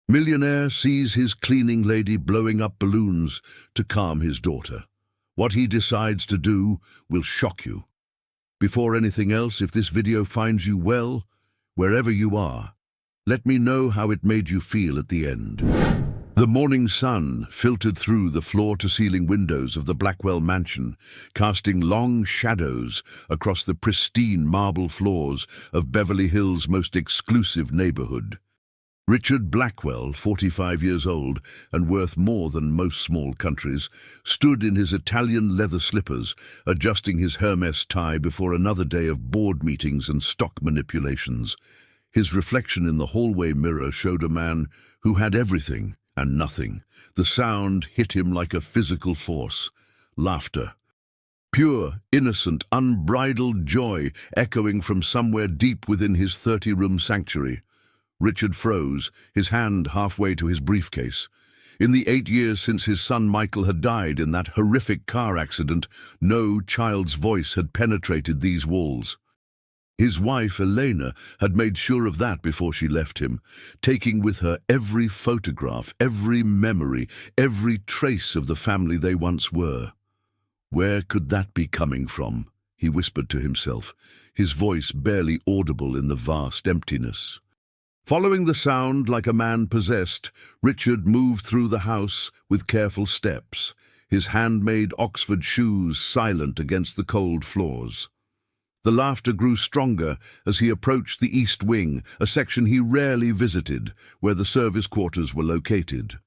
Millionaire sees his cleaning lady blowing up balloons to calm his daughter. What he decides to do will shock you. Before anything else, if this video finds you well, wherever you are, let me know how it made you feel at the end. The morning sun filtered through the floor-to-ceiling windows of the Blackwell mansion, casting long shadows across the pristine marble floors of Beverly Hills' most exclusive neighborhood. Richard Blackwell, 45 years old and worth more than most small countries, stood in his Italian leather slippers, adjusting his Hermes tie before another day of board meetings and stock manipulations. His reflection in the hallway mirror showed a man who had everything and nothing. The sound hit him like a physical force. Laughter. Pure, innocent, unbridled joy echoing from somewhere deep within his 30-room sanctuary. Richard froze, his hand halfway to his briefcase. In the 8 years since his son Michael had died in that horrific car accident, no child's voice had penetrated these walls. His wife, Elena, had made sure of that before she left him, taking with her every photograph, every memory, every trace of the family they once were. Where could that be coming from? He whispered to himself, his voice barely audible in the vast emptiness. Following the sound like a man possessed, Richard moved through the house with careful steps, his handmade Oxford shoes silent against the cold floors. The laughter grew stronger as he approached the East Wing, a section he rarely visited, where the service quarters were located.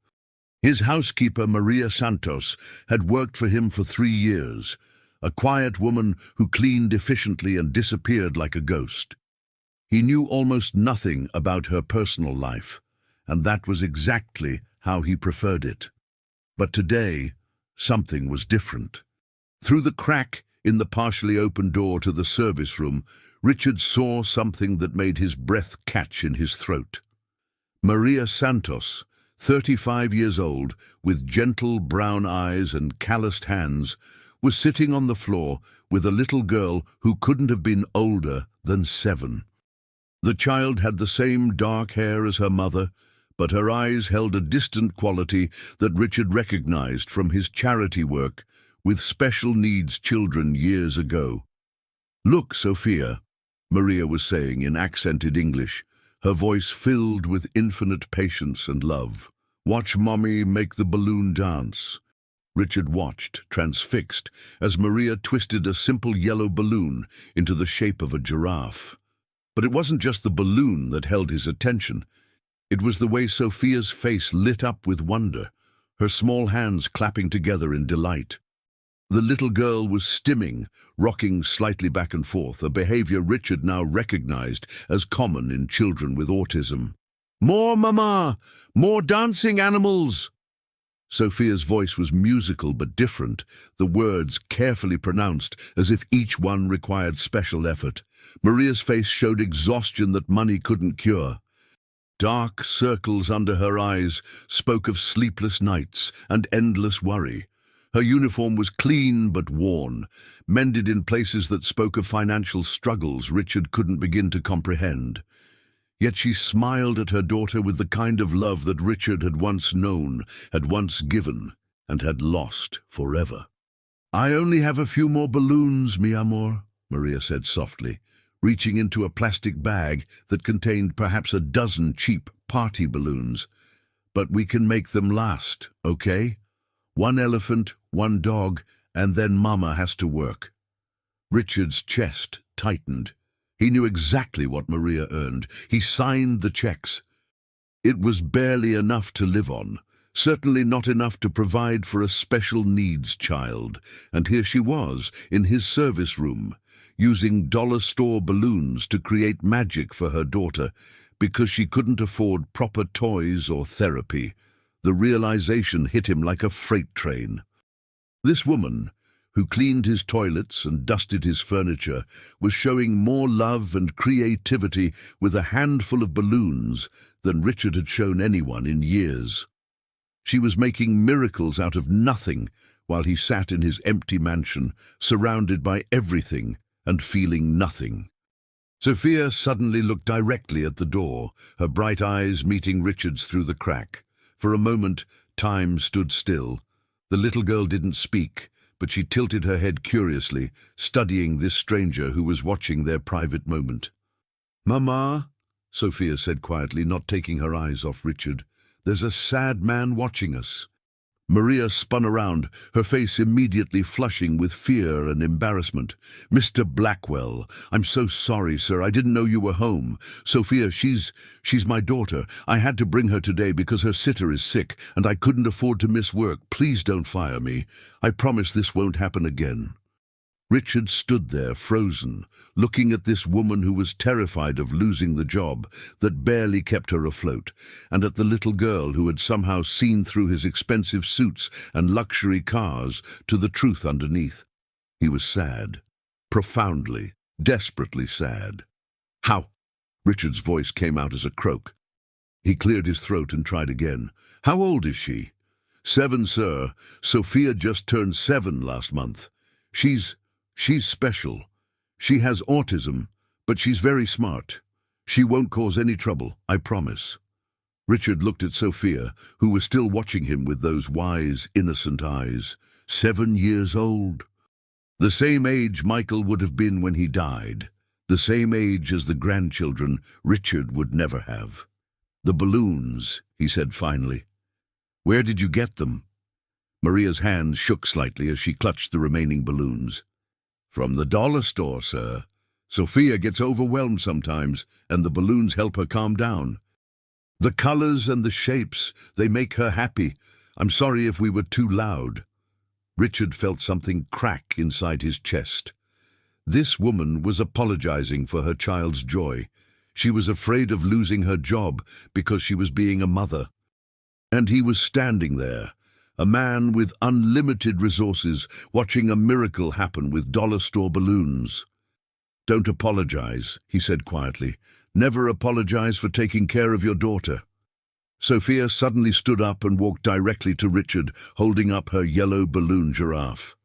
His housekeeper, Maria Santos, had worked for him for 3 years, a quiet woman who cleaned efficiently and disappeared like a ghost. He knew almost nothing about her personal life, and that was exactly how he preferred it. But today, something was different. Through the crack in the partially open door to the service room, Richard saw something that made his breath catch in his throat. Maria Santos, 35 years old, with gentle brown eyes and calloused hands, was sitting on the floor with a little girl who couldn't have been older than 7. The child had the same dark hair as her mother, but her eyes held a distant quality that Richard recognized from his charity work with special needs children years ago. "Look, Sophia," Maria was saying in accented English, her voice filled with infinite patience and love. "Watch Mommy make the balloon dance." Richard watched, transfixed, as Maria twisted a simple yellow balloon into the shape of a giraffe. But it wasn't just the balloon that held his attention. It was the way Sophia's face lit up with wonder, her small hands clapping together in delight. The little girl was stimming, rocking slightly back and forth, a behavior Richard now recognized as common in children with autism. "More, Mama! More dancing animals!" Sophia's voice was musical but different, the words carefully pronounced as if each one required special effort. Maria's face showed exhaustion that money couldn't cure. Dark circles under her eyes spoke of sleepless nights and endless worry. Her uniform was clean but worn, mended in places that spoke of financial struggles Richard couldn't begin to comprehend. Yet she smiled at her daughter with the kind of love that Richard had once known, had once given, and had lost forever. "I only have a few more balloons, mi amor," Maria said softly, reaching into a plastic bag that contained perhaps a dozen cheap party balloons. "But we can make them last, okay? 1 elephant, 1 dog, and then Mama has to work." Richard's chest tightened. He knew exactly what Maria earned. He signed the checks. It was barely enough to live on, certainly not enough to provide for a special needs child. And here she was, in his service room, using dollar store balloons to create magic for her daughter because she couldn't afford proper toys or therapy. The realization hit him like a freight train. This woman, who cleaned his toilets and dusted his furniture, was showing more love and creativity with a handful of balloons than Richard had shown anyone in years. She was making miracles out of nothing while he sat in his empty mansion, surrounded by everything and feeling nothing. Sophia suddenly looked directly at the door, her bright eyes meeting Richard's through the crack. For a moment, time stood still. The little girl didn't speak, but she tilted her head curiously, studying this stranger who was watching their private moment. "Mama," Sophia said quietly, not taking her eyes off Richard, "there's a sad man watching us." Maria spun around, her face immediately flushing with fear and embarrassment. "Mr. Blackwell, I'm so sorry, sir. I didn't know you were home. Sophia, she's my daughter. I had to bring her today because her sitter is sick, and I couldn't afford to miss work. Please don't fire me. I promise this won't happen again." Richard stood there, frozen, looking at this woman who was terrified of losing the job that barely kept her afloat, and at the little girl who had somehow seen through his expensive suits and luxury cars to the truth underneath. He was sad, profoundly, desperately sad. "How?" Richard's voice came out as a croak. He cleared his throat and tried again. "How old is she?" "7, sir. Sophia just turned 7 last month. She's special. She has autism, but she's very smart. She won't cause any trouble, I promise." Richard looked at Sophia, who was still watching him with those wise, innocent eyes. 7 years old. The same age Michael would have been when he died. The same age as the grandchildren Richard would never have. "The balloons," he said finally. "Where did you get them?" Maria's hands shook slightly as she clutched the remaining balloons. "From the dollar store, sir. Sophia gets overwhelmed sometimes, and the balloons help her calm down. The colors and the shapes, they make her happy. I'm sorry if we were too loud." Richard felt something crack inside his chest. This woman was apologizing for her child's joy. She was afraid of losing her job because she was being a mother. And he was standing there, a man with unlimited resources, watching a miracle happen with dollar store balloons. "Don't apologize," he said quietly. "Never apologize for taking care of your daughter." Sophia suddenly stood up and walked directly to Richard, holding up her yellow balloon giraffe.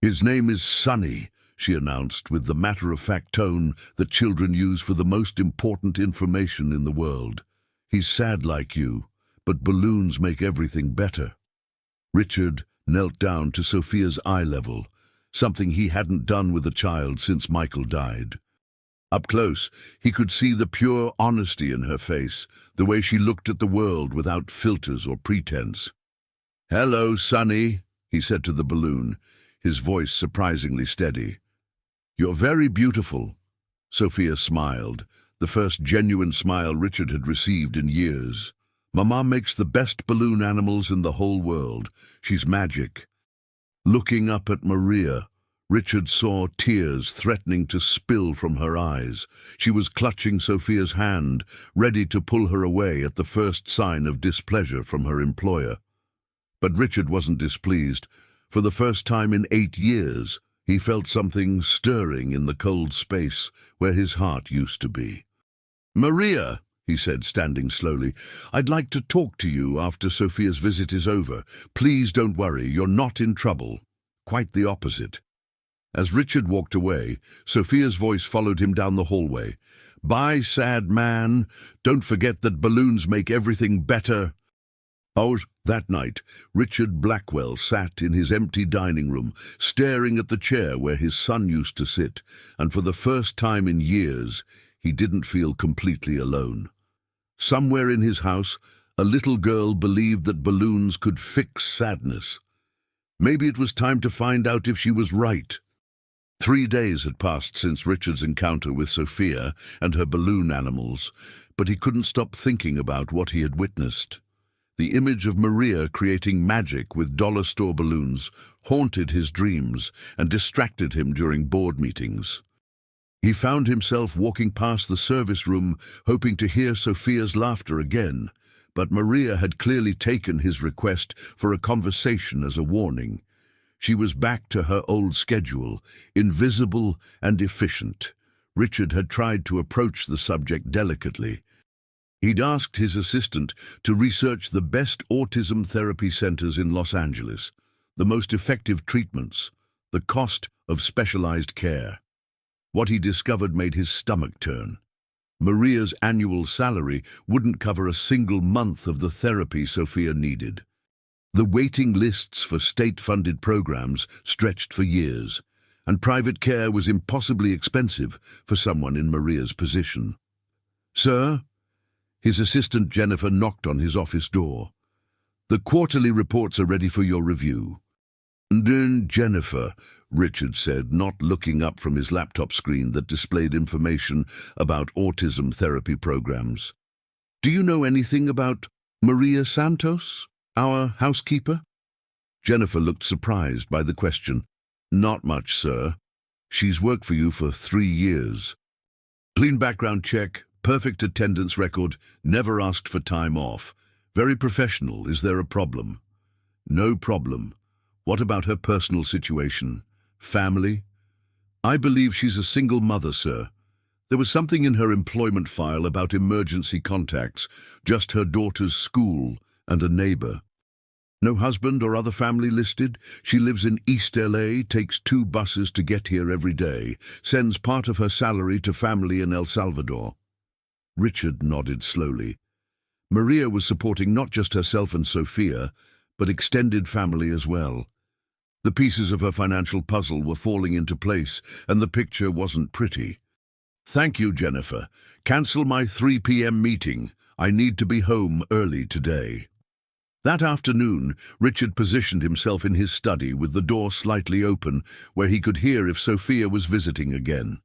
"His name is Sonny," she announced with the matter-of-fact tone that children use for the most important information in the world. "He's sad like you, but balloons make everything better." Richard knelt down to Sophia's eye level, something he hadn't done with a child since Michael died. Up close, he could see the pure honesty in her face, the way she looked at the world without filters or pretense. "Hello, Sonny," he said to the balloon, his voice surprisingly steady. "You're very beautiful." Sophia smiled, the first genuine smile Richard had received in years. "Mama makes the best balloon animals in the whole world. She's magic." Looking up at Maria, Richard saw tears threatening to spill from her eyes. She was clutching Sophia's hand, ready to pull her away at the first sign of displeasure from her employer. But Richard wasn't displeased. For the first time in 8 years, he felt something stirring in the cold space where his heart used to be. "Maria," he said, standing slowly, "I'd like to talk to you after Sophia's visit is over. Please don't worry, you're not in trouble. Quite the opposite." As Richard walked away, Sophia's voice followed him down the hallway. "Bye, sad man. Don't forget that balloons make everything better." Oh, that night, Richard Blackwell sat in his empty dining room, staring at the chair where his son used to sit, and for the first time in years, he didn't feel completely alone. Somewhere in his house, a little girl believed that balloons could fix sadness. Maybe it was time to find out if she was right. 3 days had passed since Richard's encounter with Sophia and her balloon animals, but he couldn't stop thinking about what he had witnessed. The image of Maria creating magic with dollar store balloons haunted his dreams and distracted him during board meetings. He found himself walking past the service room, hoping to hear Sophia's laughter again, but Maria had clearly taken his request for a conversation as a warning. She was back to her old schedule, invisible and efficient. Richard had tried to approach the subject delicately. He'd asked his assistant to research the best autism therapy centers in Los Angeles, the most effective treatments, the cost of specialized care. What he discovered made his stomach turn. Maria's annual salary wouldn't cover a single month of the therapy Sophia needed. The waiting lists for state-funded programs stretched for years, and private care was impossibly expensive for someone in Maria's position. "Sir?" His assistant Jennifer knocked on his office door. "The quarterly reports are ready for your review." "Then, Jennifer," Richard said, not looking up from his laptop screen that displayed information about autism therapy programs. "Do you know anything about Maria Santos, our housekeeper?" Jennifer looked surprised by the question. "Not much, sir. She's worked for you for 3 years. Clean background check, perfect attendance record, never asked for time off. Very professional. Is there a problem?" "No problem. What about her personal situation? Family?" "I believe she's a single mother, sir. There was something in her employment file about emergency contacts, just her daughter's school and a neighbor. No husband or other family listed. She lives in East LA, takes 2 buses to get here every day, sends part of her salary to family in El Salvador." Richard nodded slowly. Maria was supporting not just herself and Sophia, but extended family as well. The pieces of her financial puzzle were falling into place, and the picture wasn't pretty. "Thank you, Jennifer. Cancel my 3 p.m. meeting. I need to be home early today." That afternoon, Richard positioned himself in his study with the door slightly open, where he could hear if Sophia was visiting again.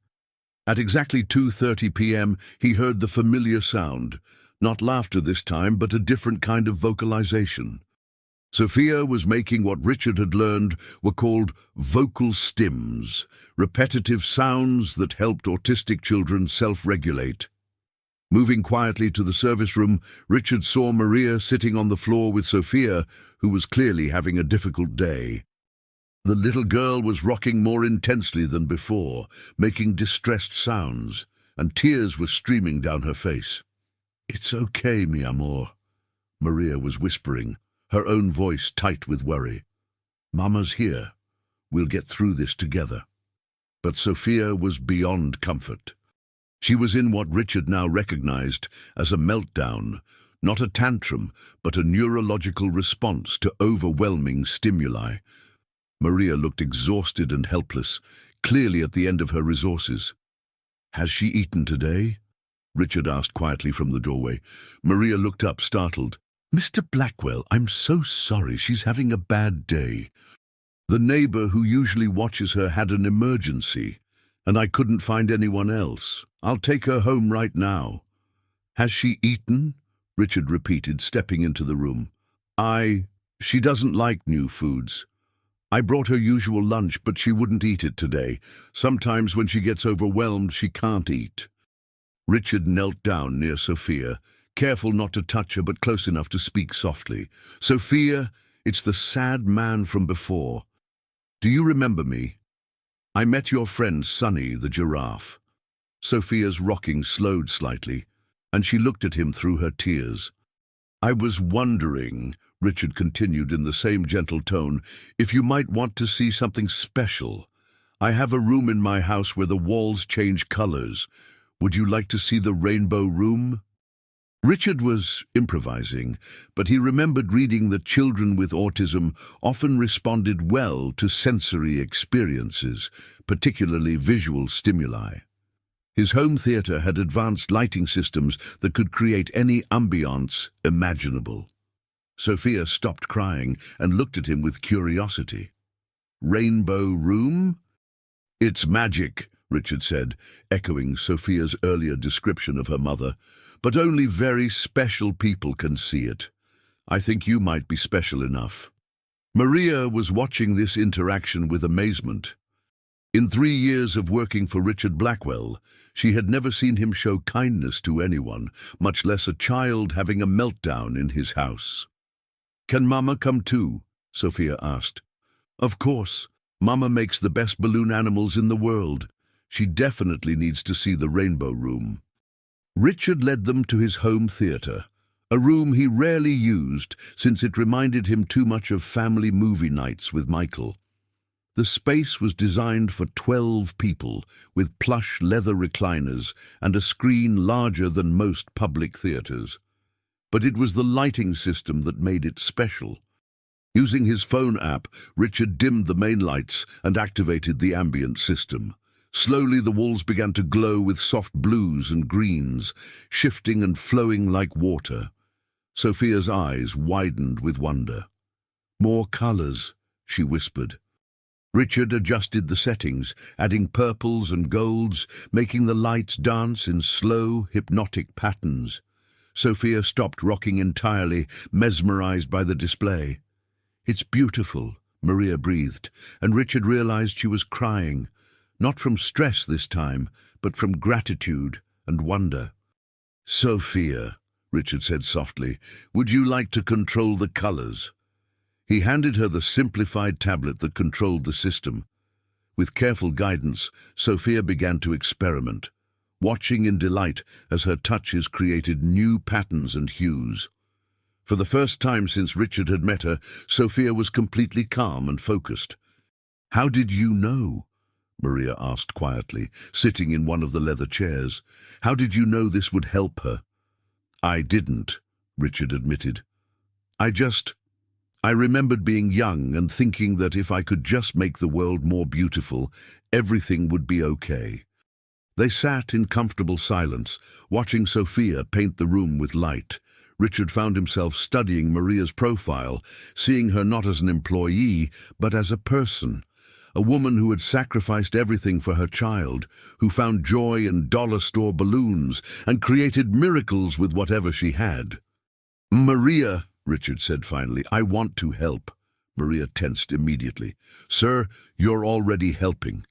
At exactly 2:30 p.m., he heard the familiar sound. Not laughter this time, but a different kind of vocalization. Sophia was making what Richard had learned were called vocal stims, repetitive sounds that helped autistic children self-regulate. Moving quietly to the service room, Richard saw Maria sitting on the floor with Sophia, who was clearly having a difficult day. The little girl was rocking more intensely than before, making distressed sounds, and tears were streaming down her face. "It's okay, mi amor," Maria was whispering, her own voice tight with worry. "Mama's here. We'll get through this together." But Sophia was beyond comfort. She was in what Richard now recognized as a meltdown, not a tantrum, but a neurological response to overwhelming stimuli. Maria looked exhausted and helpless, clearly at the end of her resources. "Has she eaten today?" Richard asked quietly from the doorway. Maria looked up, startled. "Mr. Blackwell, I'm so sorry. She's having a bad day. The neighbor who usually watches her had an emergency, and I couldn't find anyone else. I'll take her home right now." "Has she eaten?" Richard repeated, stepping into the room. She doesn't like new foods. I brought her usual lunch, but she wouldn't eat it today. Sometimes when she gets overwhelmed, she can't eat." Richard knelt down near Sophia, careful not to touch her but close enough to speak softly. "Sophia, it's the sad man from before. Do you remember me? I met your friend Sonny, the giraffe." Sophia's rocking slowed slightly, and she looked at him through her tears. "I was wondering," Richard continued in the same gentle tone, "if you might want to see something special. I have a room in my house where the walls change colors. Would you like to see the rainbow room?" Richard was improvising, but he remembered reading that children with autism often responded well to sensory experiences, particularly visual stimuli. His home theater had advanced lighting systems that could create any ambiance imaginable. Sophia stopped crying and looked at him with curiosity. "Rainbow room?" "It's magic," Richard said, echoing Sophia's earlier description of her mother. "But only very special people can see it. I think you might be special enough." Maria was watching this interaction with amazement. In 3 years of working for Richard Blackwell, she had never seen him show kindness to anyone, much less a child having a meltdown in his house. "Can Mama come too?" Sophia asked. "Of course. Mama makes the best balloon animals in the world. She definitely needs to see the rainbow room." Richard led them to his home theater, a room he rarely used since it reminded him too much of family movie nights with Michael. The space was designed for 12 people, with plush leather recliners and a screen larger than most public theaters. But it was the lighting system that made it special. Using his phone app, Richard dimmed the main lights and activated the ambient system. Slowly the walls began to glow with soft blues and greens, shifting and flowing like water. Sophia's eyes widened with wonder. "More colors," she whispered. Richard adjusted the settings, adding purples and golds, making the lights dance in slow, hypnotic patterns. Sophia stopped rocking entirely, mesmerized by the display. "It's beautiful," Maria breathed, and Richard realized she was crying, not from stress this time, but from gratitude and wonder. "Sophia," Richard said softly, "would you like to control the colors?" He handed her the simplified tablet that controlled the system. With careful guidance, Sophia began to experiment, watching in delight as her touches created new patterns and hues. For the first time since Richard had met her, Sophia was completely calm and focused. "How did you know?" Maria asked quietly, sitting in one of the leather chairs. "How did you know this would help her?" "I didn't," Richard admitted. I remembered being young and thinking that if I could just make the world more beautiful, everything would be okay." They sat in comfortable silence, watching Sophia paint the room with light. Richard found himself studying Maria's profile, seeing her not as an employee, but as a person. A woman who had sacrificed everything for her child, who found joy in dollar store balloons and created miracles with whatever she had. "Maria," Richard said finally, "I want to help." Maria tensed immediately. "Sir, you're already helping.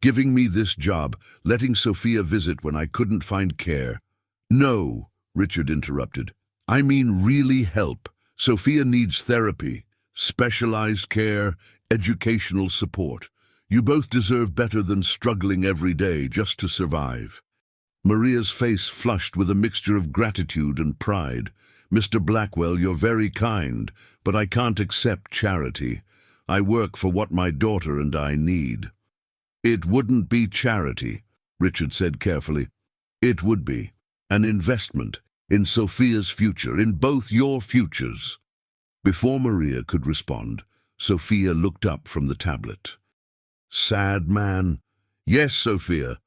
Giving me this job, letting Sophia visit when I couldn't find care." "No," Richard interrupted. "I mean really help. Sophia needs therapy, specialized care, educational support. You both deserve better than struggling every day just to survive." Maria's face flushed with a mixture of gratitude and pride. "Mr. Blackwell, you're very kind, but I can't accept charity. I work for what my daughter and I need." "It wouldn't be charity," Richard said carefully. "It would be an investment in Sophia's future, in both your futures." Before Maria could respond, Sophia looked up from the tablet. "Sad man." "Yes, Sophia.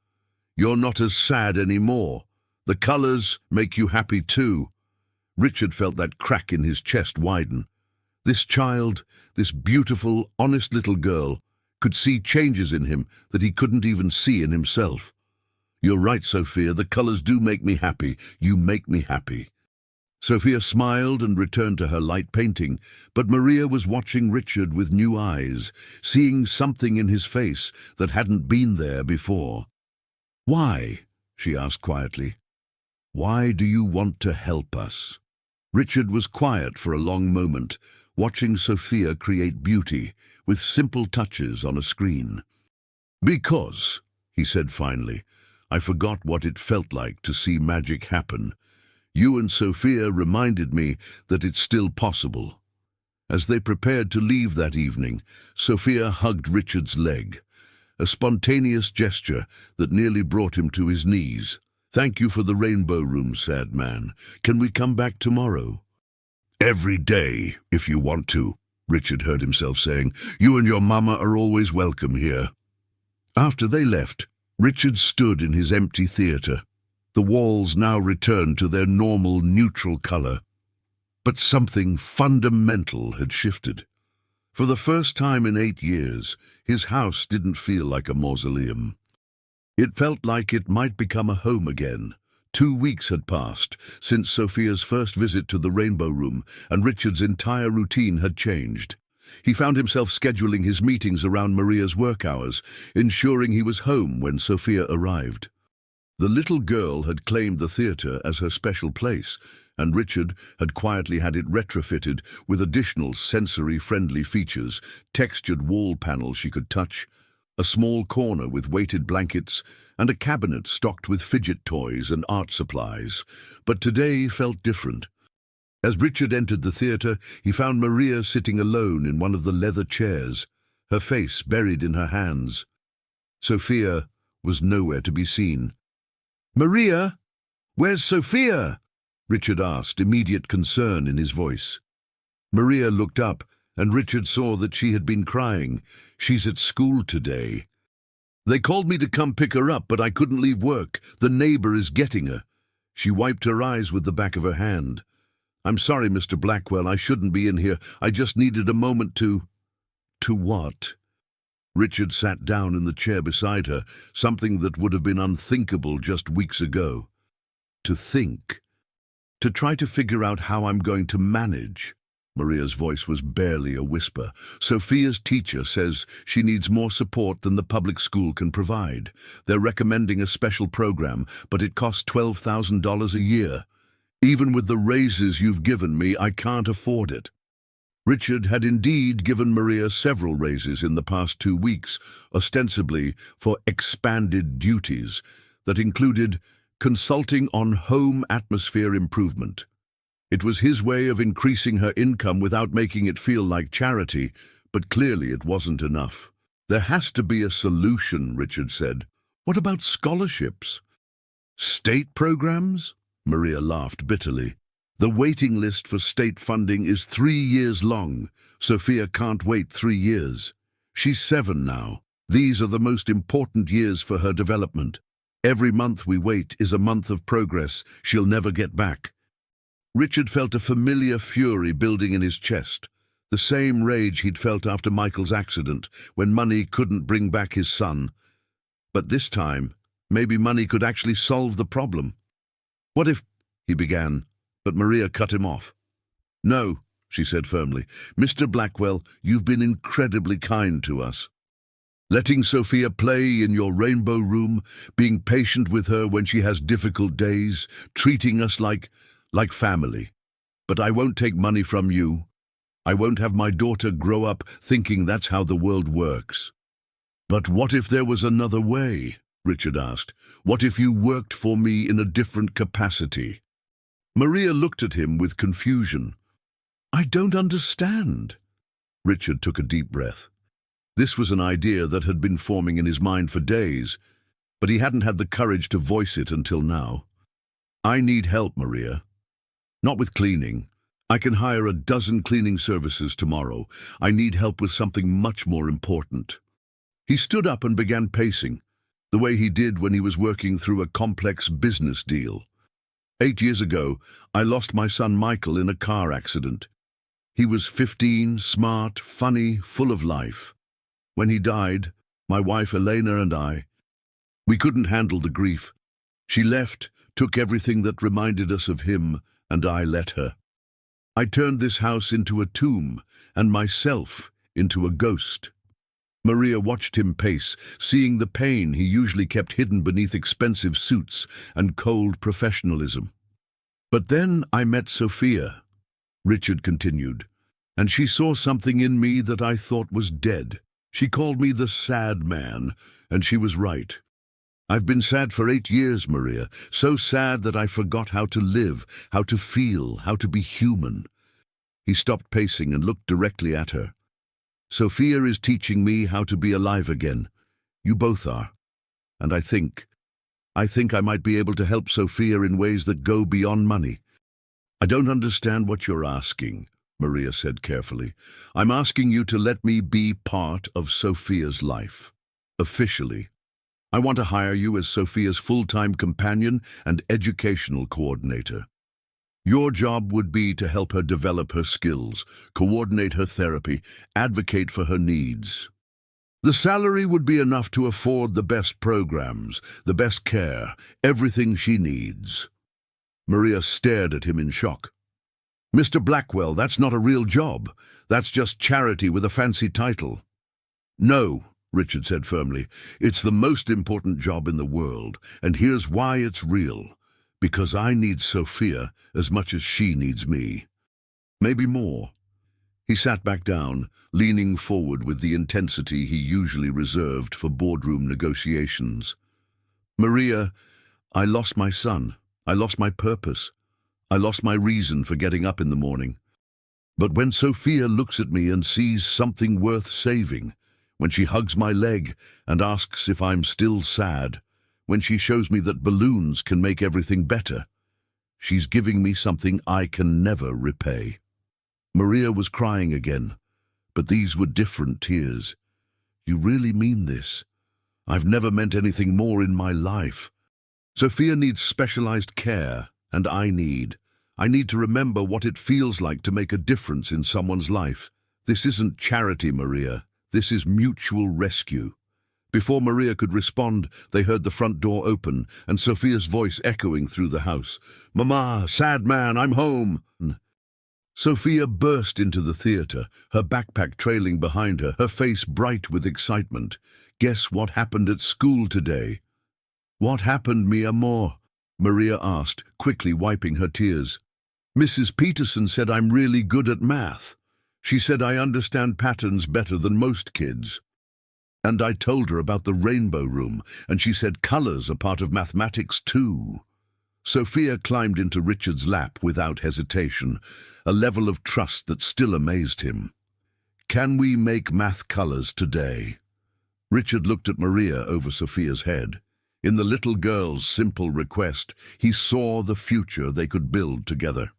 You're not as sad anymore. The colors make you happy too." Richard felt that crack in his chest widen. This child, this beautiful, honest little girl, could see changes in him that he couldn't even see in himself. "You're right, Sophia, the colors do make me happy. You make me happy." Sophia smiled and returned to her light painting, but Maria was watching Richard with new eyes, seeing something in his face that hadn't been there before. "Why?" she asked quietly. "Why do you want to help us?" Richard was quiet for a long moment, watching Sophia create beauty with simple touches on a screen. "Because," he said finally, "I forgot what it felt like to see magic happen. You and Sophia reminded me that it's still possible." As they prepared to leave that evening, Sophia hugged Richard's leg, a spontaneous gesture that nearly brought him to his knees. "Thank you for the rainbow room, sad man. Can we come back tomorrow?" "Every day, if you want to," Richard heard himself saying. "You and your mama are always welcome here." After they left, Richard stood in his empty theater. The walls now returned to their normal, neutral color. But something fundamental had shifted. For the first time in 8 years, his house didn't feel like a mausoleum. It felt like it might become a home again. 2 weeks had passed since Sophia's first visit to the Rainbow Room, and Richard's entire routine had changed. He found himself scheduling his meetings around Maria's work hours, ensuring he was home when Sophia arrived. The little girl had claimed the theater as her special place, and Richard had quietly had it retrofitted with additional sensory-friendly features, textured wall panels she could touch, a small corner with weighted blankets, and a cabinet stocked with fidget toys and art supplies. But today felt different. As Richard entered the theater, he found Maria sitting alone in one of the leather chairs. her face buried in her hands. Sophia was nowhere to be seen. "Maria? Where's Sophia?" Richard asked, immediate concern in his voice. Maria looked up, and Richard saw that she had been crying. "She's at school today. They called me to come pick her up, but I couldn't leave work. The neighbor is getting her." She wiped her eyes with the back of her hand. "I'm sorry, Mr. Blackwell, I shouldn't be in here. I just needed a moment to—" "To what?" Richard sat down in the chair beside her, something that would have been unthinkable just weeks ago. "To think. To try to figure out how I'm going to manage." Maria's voice was barely a whisper. "Sophia's teacher says she needs more support than the public school can provide. They're recommending a special program, but it costs $12,000 a year. Even with the raises you've given me, I can't afford it." Richard had indeed given Maria several raises in the past 2 weeks, ostensibly for expanded duties that included consulting on home atmosphere improvement. It was his way of increasing her income without making it feel like charity, but clearly it wasn't enough. "There has to be a solution," Richard said. "What about scholarships? State programs?" Maria laughed bitterly. "The waiting list for state funding is 3 years long. Sophia can't wait 3 years. She's 7 now. These are the most important years for her development. Every month we wait is a month of progress she'll never get back." Richard felt a familiar fury building in his chest, the same rage he'd felt after Michael's accident, when money couldn't bring back his son. But this time, maybe money could actually solve the problem. "What if—" he began, but Maria cut him off. "No," she said firmly. "Mr. Blackwell, you've been incredibly kind to us. Letting Sophia play in your rainbow room, being patient with her when she has difficult days, treating us like family. But I won't take money from you. I won't have my daughter grow up thinking that's how the world works." "But what if there was another way?" Richard asked. "What if you worked for me in a different capacity?" Maria looked at him with confusion. "I don't understand." Richard took a deep breath. This was an idea that had been forming in his mind for days, but he hadn't had the courage to voice it until now. "I need help, Maria. Not with cleaning. I can hire a dozen cleaning services tomorrow. I need help with something much more important." He stood up and began pacing, the way he did when he was working through a complex business deal. 8 years ago, I lost my son Michael in a car accident. He was 15, smart, funny, full of life. When he died, my wife Elena and we couldn't handle the grief. She left, took everything that reminded us of him, and I let her. I turned this house into a tomb, and myself into a ghost. Maria watched him pace, seeing the pain he usually kept hidden beneath expensive suits and cold professionalism. "But then I met Sophia," Richard continued, "and she saw something in me that I thought was dead. She called me the sad man, and she was right. I've been sad for 8 years, Maria, so sad that I forgot how to live, how to feel, how to be human." He stopped pacing and looked directly at her. "Sophia is teaching me how to be alive again. You both are. And I think I might be able to help Sophia in ways that go beyond money." "I don't understand what you're asking," Maria said carefully. "I'm asking you to let me be part of Sophia's life. Officially. I want to hire you as Sophia's full-time companion and educational coordinator. Your job would be to help her develop her skills, coordinate her therapy, advocate for her needs. The salary would be enough to afford the best programs, the best care, everything she needs." Maria stared at him in shock. "Mr. Blackwell, that's not a real job. That's just charity with a fancy title." "No," Richard said firmly, "it's the most important job in the world, and here's why it's real. Because I need Sophia as much as she needs me. Maybe more." He sat back down, leaning forward with the intensity he usually reserved for boardroom negotiations. "Maria, I lost my son. I lost my purpose. I lost my reason for getting up in the morning. But when Sophia looks at me and sees something worth saving, when she hugs my leg and asks if I'm still sad, when she shows me that balloons can make everything better. She's giving me something I can never repay." Maria was crying again, but these were different tears. "You really mean this? I've never meant anything more in my life. Sophia needs specialized care, and I need to remember what it feels like to make a difference in someone's life. This isn't charity, Maria. This is mutual rescue." Before Maria could respond, they heard the front door open and Sophia's voice echoing through the house. "Mama, sad man, I'm home." Sophia burst into the theater, her backpack trailing behind her, her face bright with excitement. "Guess what happened at school today?" "What happened, mi amor?" Maria asked, quickly wiping her tears. "Mrs. Peterson said I'm really good at math. She said I understand patterns better than most kids. And I told her about the rainbow room, and she said colors are part of mathematics too." Sophia climbed into Richard's lap without hesitation, a level of trust that still amazed him. "Can we make math colors today?" Richard looked at Maria over Sophia's head. In the little girl's simple request, he saw the future they could build together.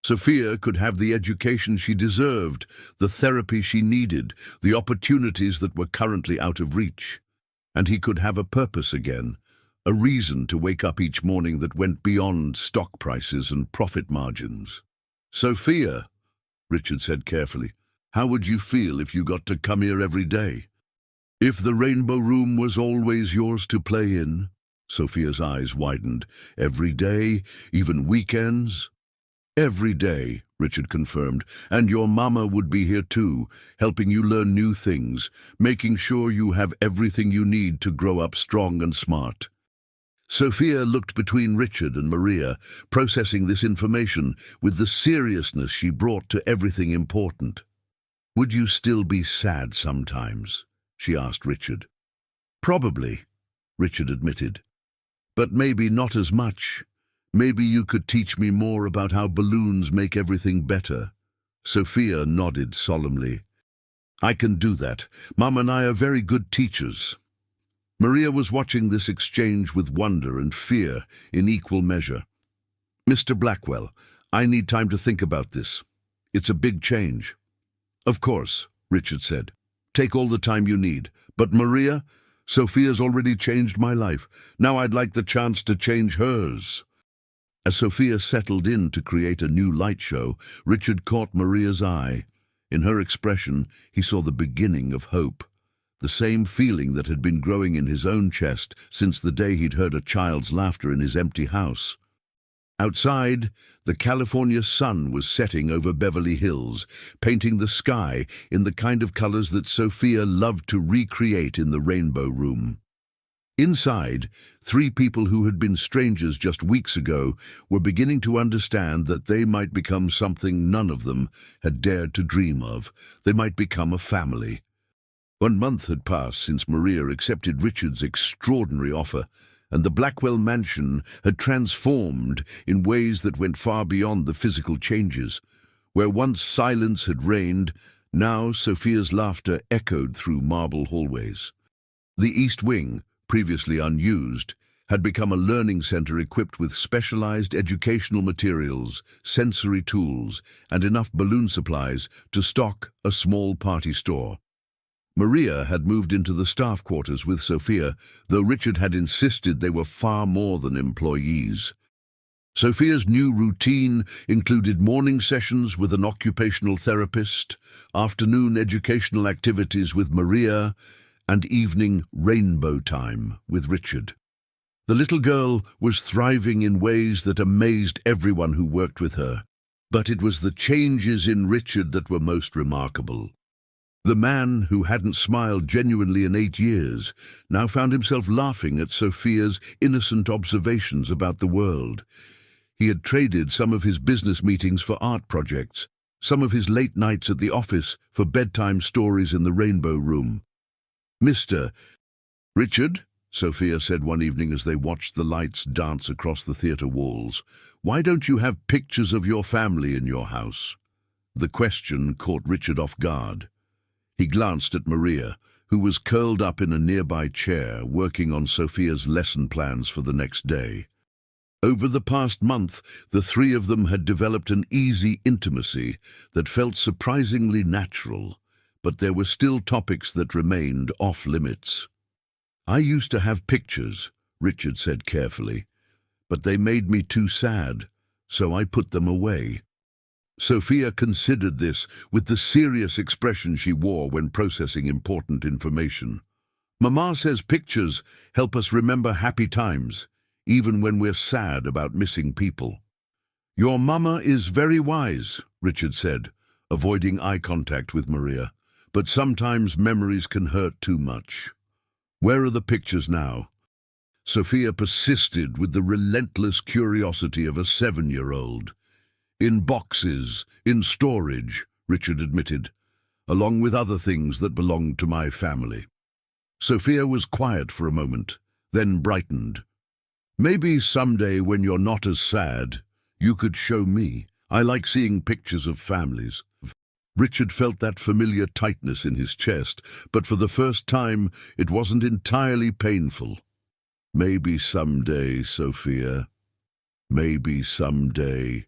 Sophia could have the education she deserved, the therapy she needed, the opportunities that were currently out of reach. And he could have a purpose again, a reason to wake up each morning that went beyond stock prices and profit margins. "Sophia," Richard said carefully, "how would you feel if you got to come here every day? If the rainbow room was always yours to play in?" Sophia's eyes widened. "Every day, even weekends?" "Every day," Richard confirmed, "and your mama would be here too, helping you learn new things, making sure you have everything you need to grow up strong and smart." Sophia looked between Richard and Maria, processing this information with the seriousness she brought to everything important. "Would you still be sad sometimes?" she asked Richard. "Probably," Richard admitted. "But maybe not as much. Maybe you could teach me more about how balloons make everything better." Sophia nodded solemnly. "I can do that. Mom and I are very good teachers." Maria was watching this exchange with wonder and fear in equal measure. "Mr. Blackwell, I need time to think about this. It's a big change." "Of course," Richard said. "Take all the time you need. But Maria, Sophia's already changed my life. Now I'd like the chance to change hers." As Sophia settled in to create a new light show, Richard caught Maria's eye. In her expression, he saw the beginning of hope, the same feeling that had been growing in his own chest since the day he'd heard a child's laughter in his empty house. Outside, the California sun was setting over Beverly Hills, painting the sky in the kind of colors that Sophia loved to recreate in the rainbow room. Inside, three people who had been strangers just weeks ago were beginning to understand that they might become something none of them had dared to dream of. They might become a family. 1 month had passed since Maria accepted Richard's extraordinary offer, and the Blackwell mansion had transformed in ways that went far beyond the physical changes. Where once silence had reigned, now Sophia's laughter echoed through marble hallways. The East Wing, previously unused, had become a learning center equipped with specialized educational materials, sensory tools, and enough balloon supplies to stock a small party store. Maria had moved into the staff quarters with Sophia, though Richard had insisted they were far more than employees. Sophia's new routine included morning sessions with an occupational therapist, afternoon educational activities with Maria, and evening rainbow time with Richard. The little girl was thriving in ways that amazed everyone who worked with her, but it was the changes in Richard that were most remarkable. The man who hadn't smiled genuinely in 8 years now found himself laughing at Sophia's innocent observations about the world. He had traded some of his business meetings for art projects, some of his late nights at the office for bedtime stories in the rainbow room. "Mr. Richard," Sophia said one evening as they watched the lights dance across the theater walls, "why don't you have pictures of your family in your house?" The question caught Richard off guard. He glanced at Maria, who was curled up in a nearby chair working on Sophia's lesson plans for the next day. Over the past month, the three of them had developed an easy intimacy that felt surprisingly natural, but there were still topics that remained off-limits. "I used to have pictures," Richard said carefully, "but they made me too sad, so I put them away." Sophia considered this with the serious expression she wore when processing important information. "Mama says pictures help us remember happy times, even when we're sad about missing people." "Your mama is very wise," Richard said, avoiding eye contact with Maria, "but sometimes memories can hurt too much." "Where are the pictures now?" Sophia persisted with the relentless curiosity of a 7-year-old. "In boxes, in storage," Richard admitted, "along with other things that belonged to my family." Sophia was quiet for a moment, then brightened. "Maybe someday when you're not as sad, you could show me. I like seeing pictures of families." Richard felt that familiar tightness in his chest, but for the first time it wasn't entirely painful. "Maybe someday, Sophia. Maybe someday."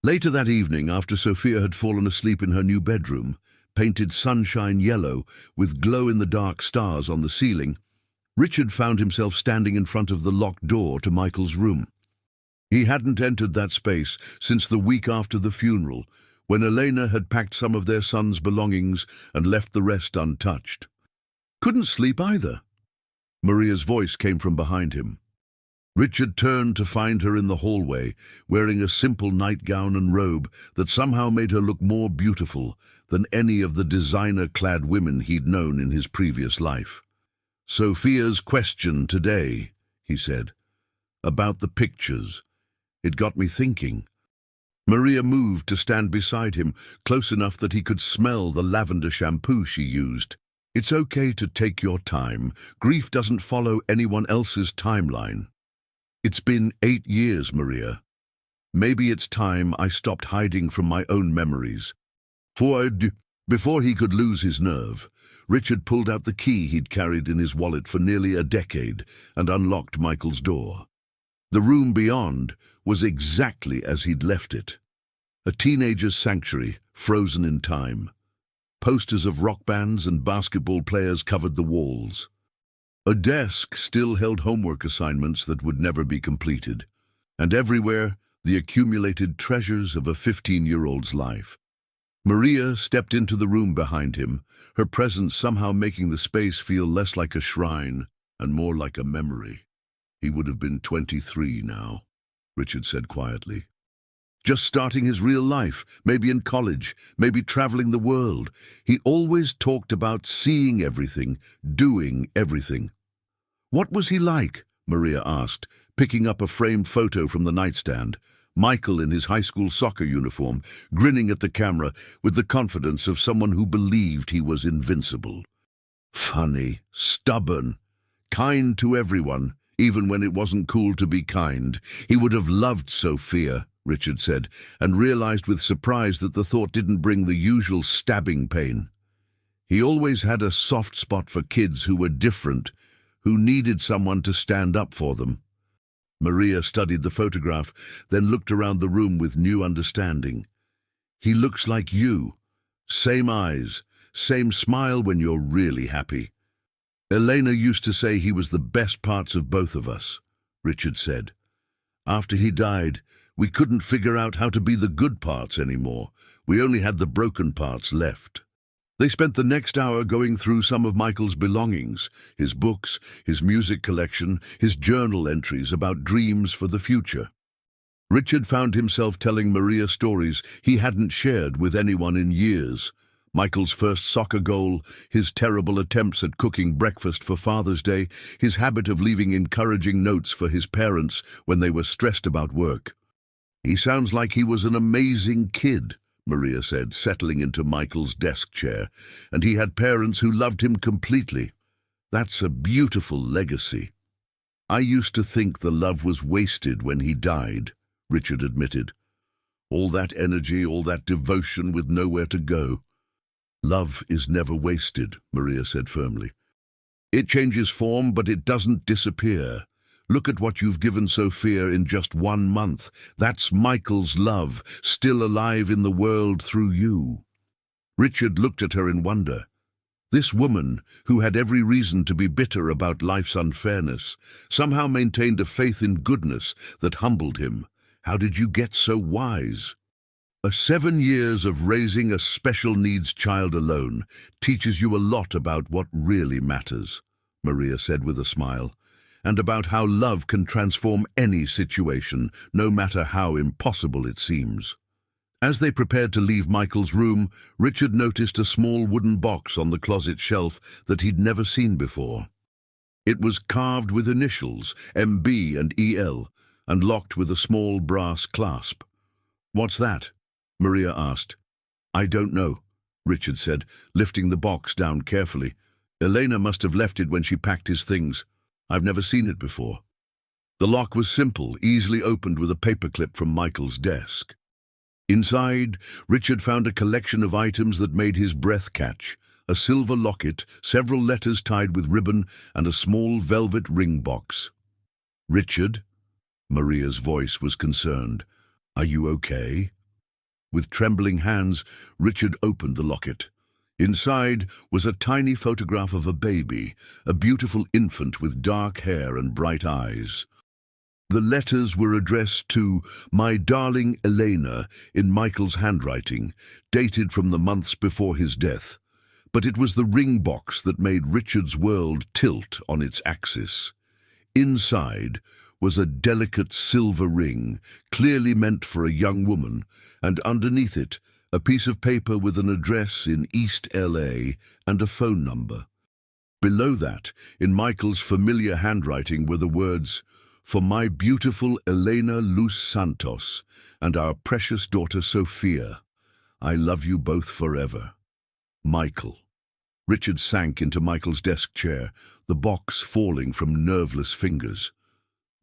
Later that evening, after Sophia had fallen asleep in her new bedroom, painted sunshine yellow with glow-in-the-dark stars on the ceiling, Richard found himself standing in front of the locked door to Michael's room. He hadn't entered that space since the week after the funeral, when Elena had packed some of their son's belongings and left the rest untouched. "Couldn't sleep either." Maria's voice came from behind him. Richard turned to find her in the hallway, wearing a simple nightgown and robe that somehow made her look more beautiful than any of the designer-clad women he'd known in his previous life. "Sophia's question today," he said, "about the pictures. It got me thinking." Maria moved to stand beside him, close enough that he could smell the lavender shampoo she used. "It's okay to take your time. Grief doesn't follow anyone else's timeline. It's been 8 years, Maria. Maybe it's time I stopped hiding from my own memories." Before he could lose his nerve, Richard pulled out the key he'd carried in his wallet for nearly a decade and unlocked Michael's door. The room beyond was exactly as he'd left it. A teenager's sanctuary, frozen in time. Posters of rock bands and basketball players covered the walls. A desk still held homework assignments that would never be completed. And everywhere, the accumulated treasures of a 15-year-old's life. Maria stepped into the room behind him, her presence somehow making the space feel less like a shrine and more like a memory. "He would have been 23 now," Richard said quietly. "Just starting his real life, maybe in college, maybe traveling the world. He always talked about seeing everything, doing everything." "What was he like?" Maria asked, picking up a framed photo from the nightstand. Michael in his high school soccer uniform, grinning at the camera with the confidence of someone who believed he was invincible. "Funny, stubborn, kind to everyone, even when it wasn't cool to be kind. He would have loved Sophia," Richard said, and realized with surprise that the thought didn't bring the usual stabbing pain. He always had a soft spot for kids who were different, who needed someone to stand up for them. Maria studied the photograph, then looked around the room with new understanding. "He looks like you. Same eyes, same smile when you're really happy." "Elena used to say he was the best parts of both of us," Richard said. "After he died, we couldn't figure out how to be the good parts anymore. We only had the broken parts left." They spent the next hour going through some of Michael's belongings, his books, his music collection, his journal entries about dreams for the future. Richard found himself telling Maria stories he hadn't shared with anyone in years. Michael's first soccer goal, his terrible attempts at cooking breakfast for Father's Day, his habit of leaving encouraging notes for his parents when they were stressed about work. "He sounds like he was an amazing kid," Maria said, settling into Michael's desk chair, "and he had parents who loved him completely. That's a beautiful legacy." "I used to think the love was wasted when he died," Richard admitted. "All that energy, all that devotion with nowhere to go." Love is never wasted, Maria said firmly. It changes form, but it doesn't disappear. Look at what you've given Sophia in just 1 month. That's Michael's love, still alive in the world through you. Richard looked at her in wonder. This woman, who had every reason to be bitter about life's unfairness, somehow maintained a faith in goodness that humbled him. How did you get so wise? 7 years of raising a special needs child alone teaches you a lot about what really matters, Maria said with a smile, and about how love can transform any situation, no matter how impossible it seems. As they prepared to leave Michael's room, Richard noticed a small wooden box on the closet shelf that he'd never seen before. It was carved with initials, MB and EL, and locked with a small brass clasp. "What's that?" Maria asked. "I don't know," Richard said, lifting the box down carefully. "Elena must have left it when she packed his things. I've never seen it before." The lock was simple, easily opened with a paperclip from Michael's desk. Inside, Richard found a collection of items that made his breath catch: a silver locket, several letters tied with ribbon, and a small velvet ring box. "Richard?" Maria's voice was concerned. "Are you okay?" With trembling hands, Richard opened the locket. Inside was a tiny photograph of a baby, a beautiful infant with dark hair and bright eyes. The letters were addressed to "My darling Elena" in Michael's handwriting, dated from the months before his death. But it was the ring box that made Richard's world tilt on its axis. Inside was a delicate silver ring, clearly meant for a young woman, and underneath it, a piece of paper with an address in East LA and a phone number. Below that, in Michael's familiar handwriting, were the words, "For my beautiful Elena Luz Santos and our precious daughter Sophia, I love you both forever. Michael." Richard sank into Michael's desk chair, the box falling from nerveless fingers.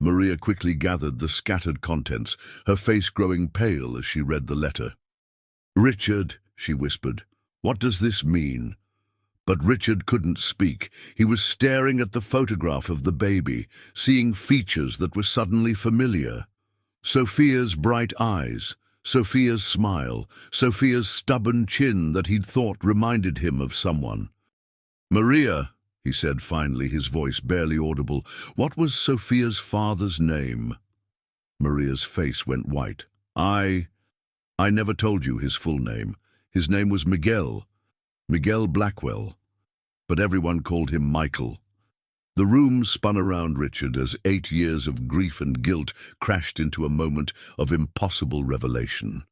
Maria quickly gathered the scattered contents, her face growing pale as she read the letter. "Richard," she whispered, "what does this mean?" But Richard couldn't speak. He was staring at the photograph of the baby, seeing features that were suddenly familiar. Sophia's bright eyes, Sophia's smile, Sophia's stubborn chin that he'd thought reminded him of someone. "Maria," he said finally, his voice barely audible, "what was Sophia's father's name?" Maria's face went white. I never told you his full name. His name was Miguel Blackwell, but everyone called him Michael." The room spun around Richard as 8 years of grief and guilt crashed into a moment of impossible revelation.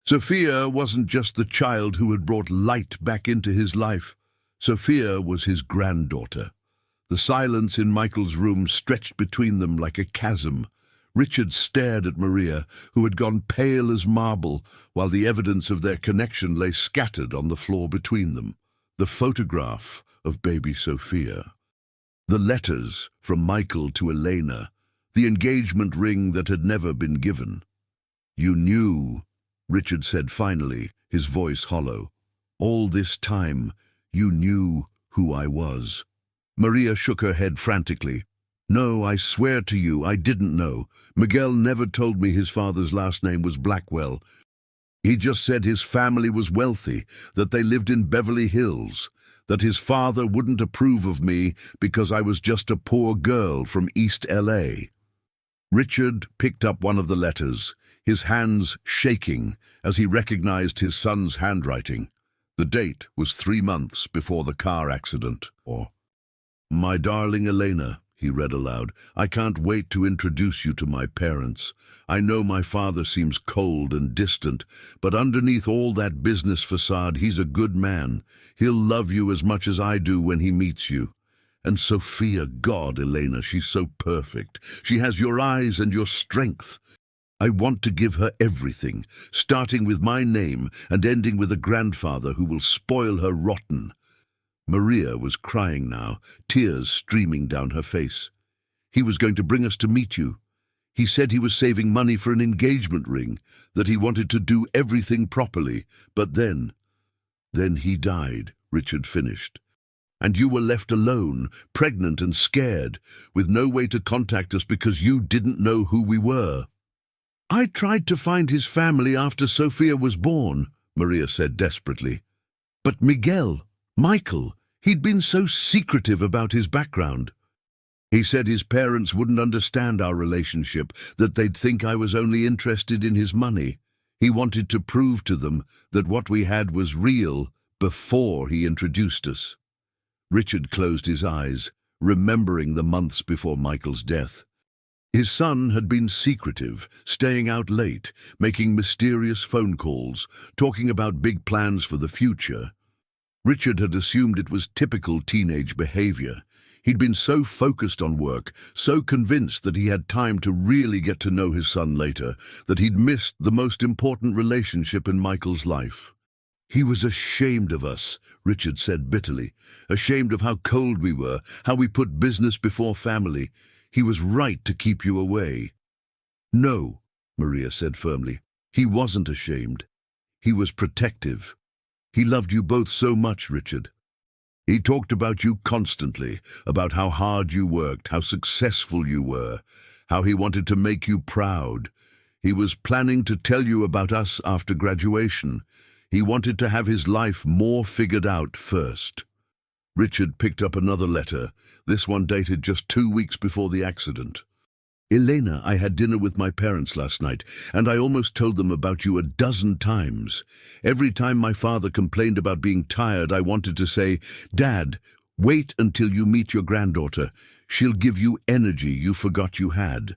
Sophia wasn't just the child who had brought light back into his life. Sophia was his granddaughter. The silence in Michael's room stretched between them like a chasm. Richard stared at Maria, who had gone pale as marble, while the evidence of their connection lay scattered on the floor between them. The photograph of baby Sophia, the letters from Michael to Elena, the engagement ring that had never been given. "You knew," Richard said finally, his voice hollow. "All this time, you knew who I was." Maria shook her head frantically. "No, I swear to you, I didn't know. Miguel never told me his father's last name was Blackwell. He just said his family was wealthy, that they lived in Beverly Hills, that his father wouldn't approve of me because I was just a poor girl from East LA. Richard picked up one of the letters, his hands shaking as he recognized his son's handwriting. The date was 3 months before the car accident. "My darling Elena," he read aloud, "I can't wait to introduce you to my parents. I know my father seems cold and distant, but underneath all that business facade, he's a good man. He'll love you as much as I do when he meets you. And Sophia, God, Elena, she's so perfect. She has your eyes and your strength. I want to give her everything, starting with my name and ending with a grandfather who will spoil her rotten." Maria was crying now, tears streaming down her face. "He was going to bring us to meet you. He said he was saving money for an engagement ring, that he wanted to do everything properly, but then..." Then he died, Richard finished. And you were left alone, pregnant and scared, with no way to contact us because you didn't know who we were. I tried to find his family after Sophia was born, Maria said desperately. But Michael, he'd been so secretive about his background. He said his parents wouldn't understand our relationship, that they'd think I was only interested in his money. He wanted to prove to them that what we had was real before he introduced us. Richard closed his eyes, remembering the months before Michael's death. His son had been secretive, staying out late, making mysterious phone calls, talking about big plans for the future. Richard had assumed it was typical teenage behavior. He'd been so focused on work, so convinced that he had time to really get to know his son later, that he'd missed the most important relationship in Michael's life. He was ashamed of us, Richard said bitterly, ashamed of how cold we were, how we put business before family. He was right to keep you away. No, Maria said firmly. He wasn't ashamed. He was protective. He loved you both so much, Richard. He talked about you constantly, about how hard you worked, how successful you were, how he wanted to make you proud. He was planning to tell you about us after graduation. He wanted to have his life more figured out first. Richard picked up another letter, this one dated just 2 weeks before the accident. Elena, I had dinner with my parents last night, and I almost told them about you a dozen times. Every time my father complained about being tired, I wanted to say, Dad, wait until you meet your granddaughter. She'll give you energy you forgot you had.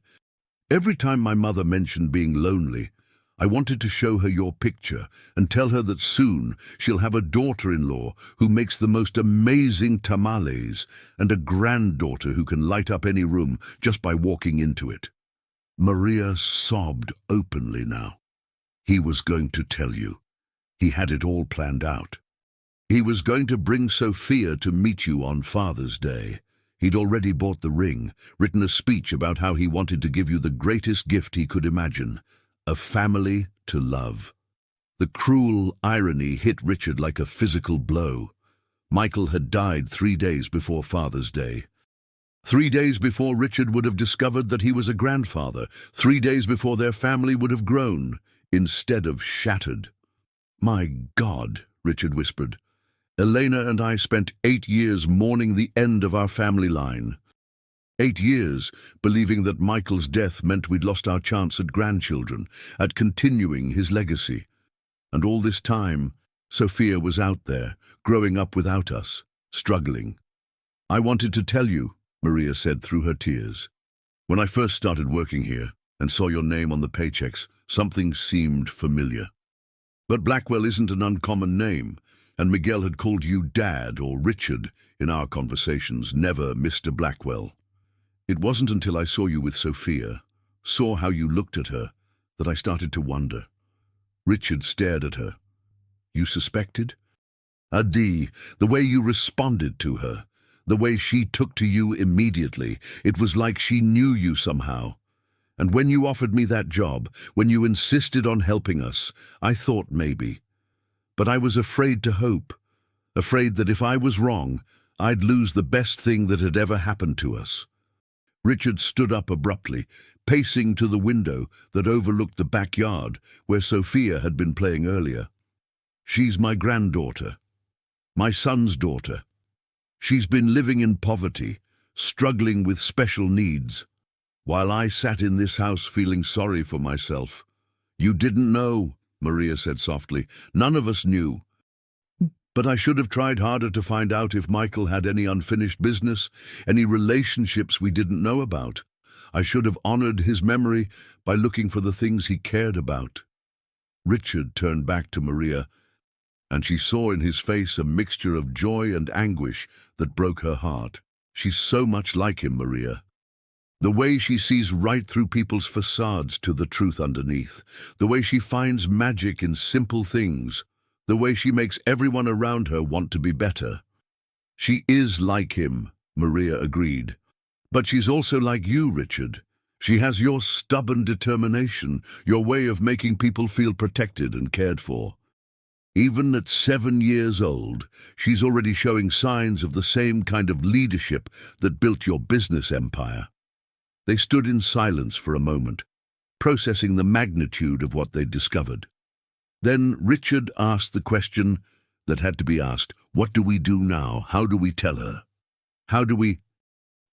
Every time my mother mentioned being lonely, I wanted to show her your picture and tell her that soon she'll have a daughter-in-law who makes the most amazing tamales and a granddaughter who can light up any room just by walking into it. Maria sobbed openly now. He was going to tell you. He had it all planned out. He was going to bring Sophia to meet you on Father's Day. He'd already bought the ring, written a speech about how he wanted to give you the greatest gift he could imagine. A family to love. The cruel irony hit Richard like a physical blow. Michael had died 3 days before Father's Day. 3 days before Richard would have discovered that he was a grandfather. 3 days before their family would have grown, instead of shattered. My God, Richard whispered. Elena and I spent 8 years mourning the end of our family line. 8 years, believing that Michael's death meant we'd lost our chance at grandchildren, at continuing his legacy. And all this time, Sophia was out there, growing up without us, struggling. I wanted to tell you, Maria said through her tears. When I first started working here and saw your name on the paychecks, something seemed familiar. But Blackwell isn't an uncommon name, and Miguel had called you Dad or Richard in our conversations, never Mr. Blackwell. It wasn't until I saw you with Sophia, saw how you looked at her, that I started to wonder. Richard stared at her. You suspected? Adi, the way you responded to her, the way she took to you immediately, it was like she knew you somehow. And when you offered me that job, when you insisted on helping us, I thought maybe. But I was afraid to hope, afraid that if I was wrong, I'd lose the best thing that had ever happened to us. Richard stood up abruptly, pacing to the window that overlooked the backyard where Sophia had been playing earlier. She's my granddaughter, my son's daughter. She's been living in poverty, struggling with special needs, while I sat in this house feeling sorry for myself. You didn't know, Maria said softly. None of us knew. But I should have tried harder to find out if Michael had any unfinished business, any relationships we didn't know about. I should have honored his memory by looking for the things he cared about. Richard turned back to Maria, and she saw in his face a mixture of joy and anguish that broke her heart. She's so much like him, Maria. The way she sees right through people's facades to the truth underneath, the way she finds magic in simple things, the way she makes everyone around her want to be better. She is like him, Maria agreed. But she's also like you, Richard. She has your stubborn determination, your way of making people feel protected and cared for. Even at 7 years old, she's already showing signs of the same kind of leadership that built your business empire. They stood in silence for a moment, processing the magnitude of what they'd discovered. Then Richard asked the question that had to be asked. What do we do now? How do we tell her? How do we...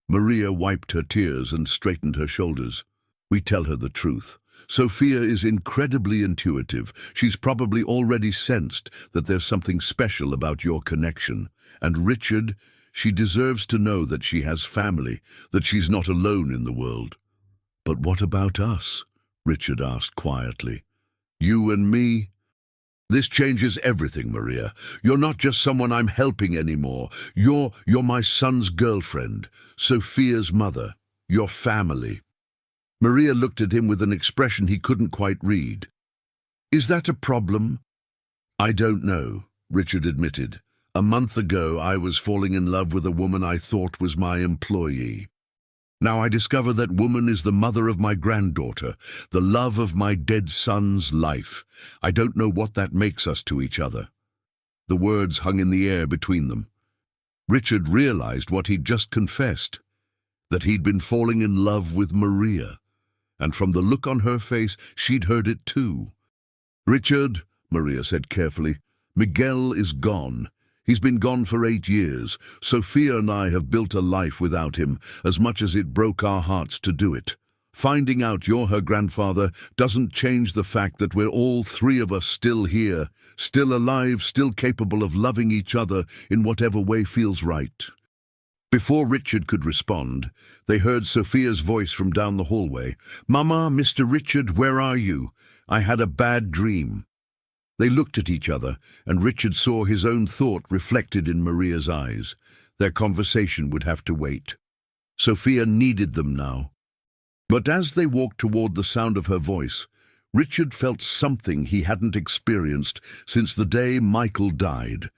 Maria wiped her tears and straightened her shoulders. We tell her the truth. Sophia is incredibly intuitive. She's probably already sensed that there's something special about your connection. And Richard, she deserves to know that she has family, that she's not alone in the world. But what about us? Richard asked quietly. You and me? This changes everything, Maria. You're not just someone I'm helping anymore. You're my son's girlfriend, Sophia's mother, your family. Maria looked at him with an expression he couldn't quite read. Is that a problem? I don't know, Richard admitted. A month ago, I was falling in love with a woman I thought was my employee. Now I discover that woman is the mother of my granddaughter, the love of my dead son's life. I don't know what that makes us to each other. The words hung in the air between them. Richard realized what he'd just confessed, that he'd been falling in love with Maria. And from the look on her face, she'd heard it too. Richard, Maria said carefully, Miguel is gone. He's been gone for 8 years. Sophia and I have built a life without him, as much as it broke our hearts to do it. Finding out you're her grandfather doesn't change the fact that we're all 3 of us still here, still alive, still capable of loving each other in whatever way feels right. Before Richard could respond, they heard Sophia's voice from down the hallway. Mama, Mr. Richard, where are you? I had a bad dream. They looked at each other, and Richard saw his own thought reflected in Maria's eyes. Their conversation would have to wait. Sophia needed them now. But as they walked toward the sound of her voice, Richard felt something he hadn't experienced since the day Michael died.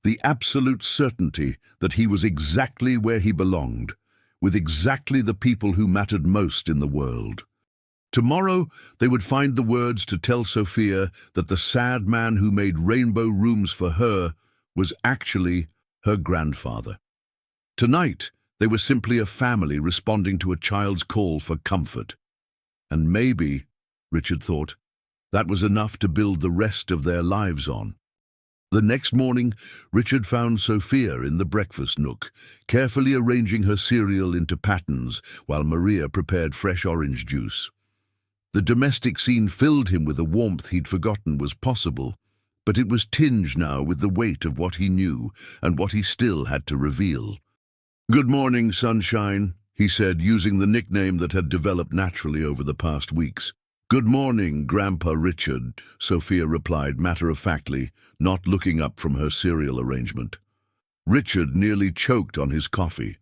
The absolute certainty that he was exactly where he belonged, with exactly the people who mattered most in the world. Tomorrow they would find the words to tell Sophia that the sad man who made rainbow rooms for her was actually her grandfather. Tonight they were simply a family responding to a child's call for comfort. And maybe, Richard thought, that was enough to build the rest of their lives on. The next morning, Richard found Sophia in the breakfast nook, carefully arranging her cereal into patterns while Maria prepared fresh orange juice. The domestic scene filled him with a warmth he'd forgotten was possible, but it was tinged now with the weight of what he knew and what he still had to reveal. "Good morning, sunshine," he said, using the nickname that had developed naturally over the past weeks. "Good morning, Grandpa Richard," Sophia replied matter-of-factly, not looking up from her cereal arrangement. Richard nearly choked on his coffee.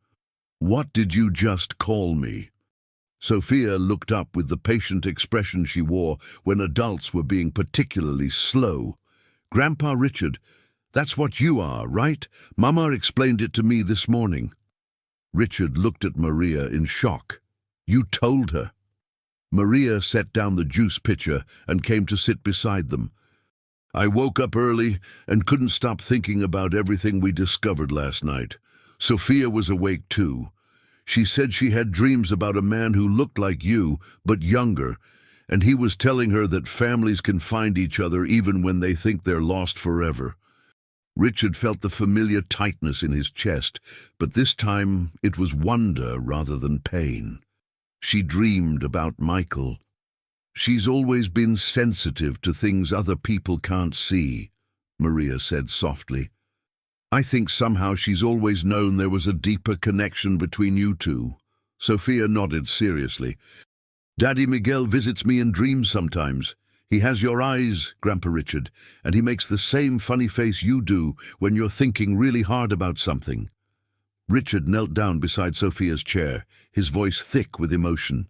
"What did you just call me?" Sophia looked up with the patient expression she wore when adults were being particularly slow. "Grandpa Richard, that's what you are, right? Mama explained it to me this morning." Richard looked at Maria in shock. "You told her?" Maria set down the juice pitcher and came to sit beside them. "I woke up early and couldn't stop thinking about everything we discovered last night. Sophia was awake too. She said she had dreams about a man who looked like you, but younger, and he was telling her that families can find each other even when they think they're lost forever." Richard felt the familiar tightness in his chest, but this time it was wonder rather than pain. She dreamed about Michael. "She's always been sensitive to things other people can't see," Maria said softly. "I think somehow she's always known there was a deeper connection between you two." Sophia nodded seriously. "Daddy Miguel visits me in dreams sometimes. He has your eyes, Grandpa Richard, and he makes the same funny face you do when you're thinking really hard about something." Richard knelt down beside Sophia's chair, his voice thick with emotion.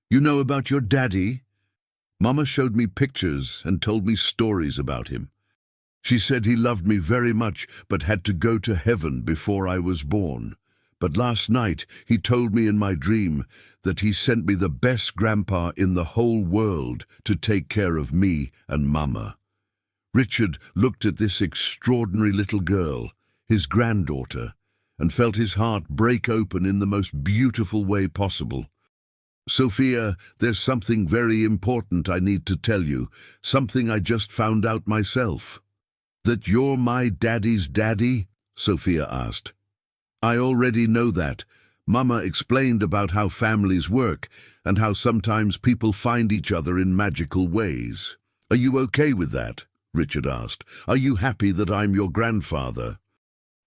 "You know about your daddy? Mama showed me pictures and told me stories about him. She said he loved me very much but had to go to heaven before I was born. But last night he told me in my dream that he sent me the best grandpa in the whole world to take care of me and Mama." Richard looked at this extraordinary little girl, his granddaughter, and felt his heart break open in the most beautiful way possible. "Sophia, there's something very important I need to tell you, something I just found out myself." "That you're my daddy's daddy?" Sophia asked. "I already know that. Mama explained about how families work and how sometimes people find each other in magical ways. Are you okay with that?" Richard asked. "Are you happy that I'm your grandfather?"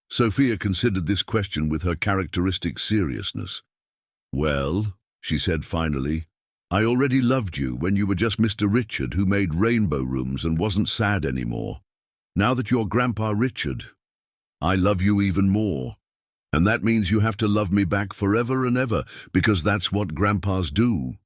Sophia considered this question with her characteristic seriousness. "Well," she said finally, "I already loved you when you were just Mr. Richard who made rainbow rooms and wasn't sad anymore. Now that you're Grandpa Richard, I love you even more. And that means you have to love me back forever and ever, because that's what grandpas do."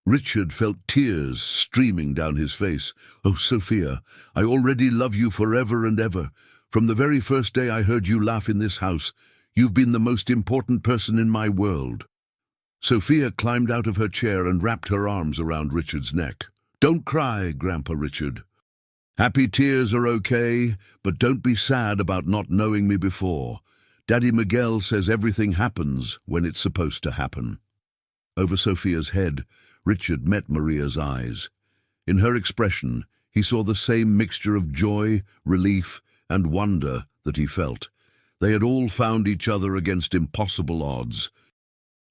Richard felt tears streaming down his face. "Oh, Sophia, I already love you forever and ever. From the very first day I heard you laugh in this house, you've been the most important person in my world." Sophia climbed out of her chair and wrapped her arms around Richard's neck. "Don't cry, Grandpa Richard. Happy tears are okay, but don't be sad about not knowing me before. Daddy Miguel says everything happens when it's supposed to happen." Over Sophia's head, Richard met Maria's eyes. In her expression, he saw the same mixture of joy, relief, and wonder that he felt. They had all found each other against impossible odds.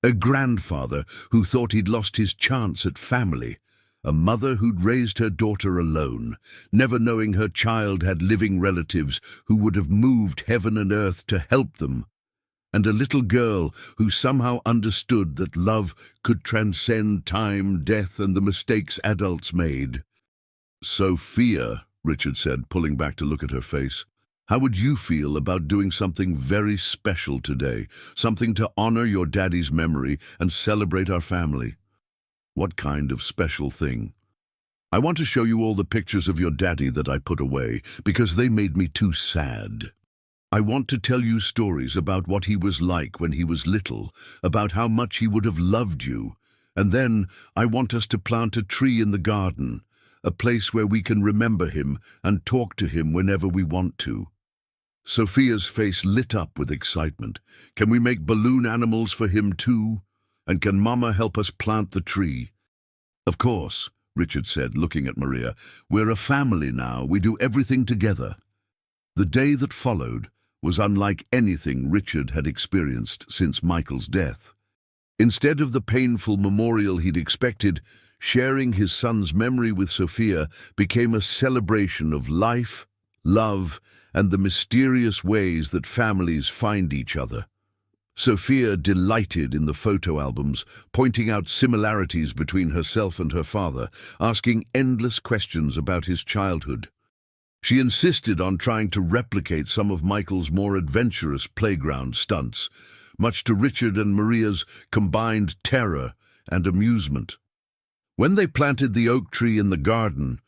A grandfather who thought he'd lost his chance at family. A mother who'd raised her daughter alone, never knowing her child had living relatives who would have moved heaven and earth to help them. And a little girl who somehow understood that love could transcend time, death, and the mistakes adults made. "Sophia," Richard said, pulling back to look at her face, "how would you feel about doing something very special today? Something to honor your daddy's memory and celebrate our family?" "What kind of special thing?" "I want to show you all the pictures of your daddy that I put away, because they made me too sad. I want to tell you stories about what he was like when he was little, about how much he would have loved you. And then I want us to plant a tree in the garden, a place where we can remember him and talk to him whenever we want to." Sophia's face lit up with excitement. "Can we make balloon animals for him too? And can Mama help us plant the tree?" "Of course," Richard said, looking at Maria. "We're a family now. We do everything together." The day that followed was unlike anything Richard had experienced since Michael's death. Instead of the painful memorial he'd expected, sharing his son's memory with Sophia became a celebration of life, love, and the mysterious ways that families find each other. Sophia delighted in the photo albums, pointing out similarities between herself and her father, asking endless questions about his childhood. She insisted on trying to replicate some of Michael's more adventurous playground stunts, much to Richard and Maria's combined terror and amusement. When they planted the oak tree in the garden,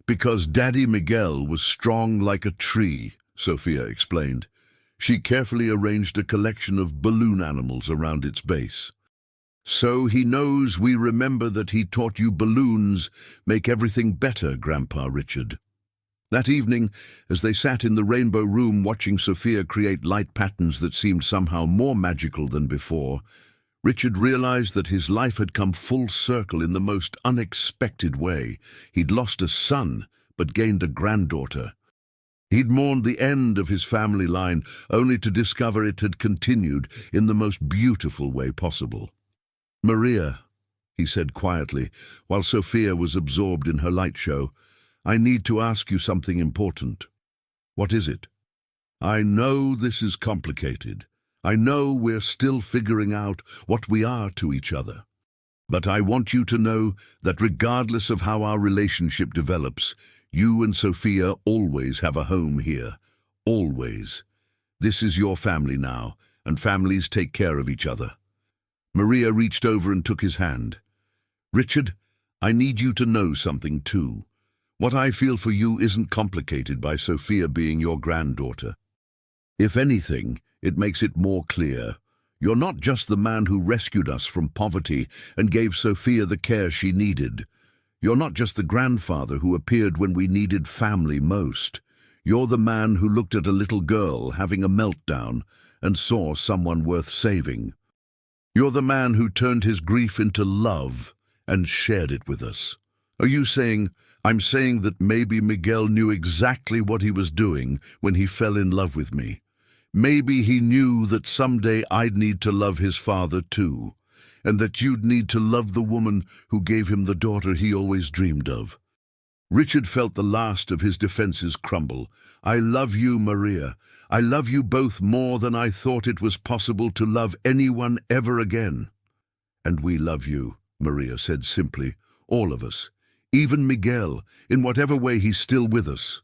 "Because Daddy Miguel was strong like a tree," Sophia explained, she carefully arranged a collection of balloon animals around its base. "So he knows we remember that he taught you balloons make everything better, Grandpa Richard." That evening, as they sat in the rainbow room watching Sophia create light patterns that seemed somehow more magical than before, Richard realized that his life had come full circle in the most unexpected way. He'd lost a son, but gained a granddaughter. He'd mourned the end of his family line, only to discover it had continued in the most beautiful way possible. "Maria," he said quietly, while Sophia was absorbed in her light show, "I need to ask you something important." "What is it?" "I know this is complicated. I know we're still figuring out what we are to each other. But I want you to know that regardless of how our relationship develops, you and Sophia always have a home here. Always. This is your family now, and families take care of each other." Maria reached over and took his hand. "Richard, I need you to know something too. What I feel for you isn't complicated by Sophia being your granddaughter. If anything, it makes it more clear. You're not just the man who rescued us from poverty and gave Sophia the care she needed. You're not just the grandfather who appeared when we needed family most. You're the man who looked at a little girl having a meltdown and saw someone worth saving. You're the man who turned his grief into love and shared it with us. Are you saying, I'm saying that maybe Miguel knew exactly what he was doing when he fell in love with me? Maybe he knew that someday I'd need to love his father too, and that you'd need to love the woman who gave him the daughter he always dreamed of. Richard felt the last of his defenses crumble. I love you, Maria. I love you both more than I thought it was possible to love anyone ever again. And we love you, Maria said simply, all of us. Even Miguel, in whatever way he's still with us.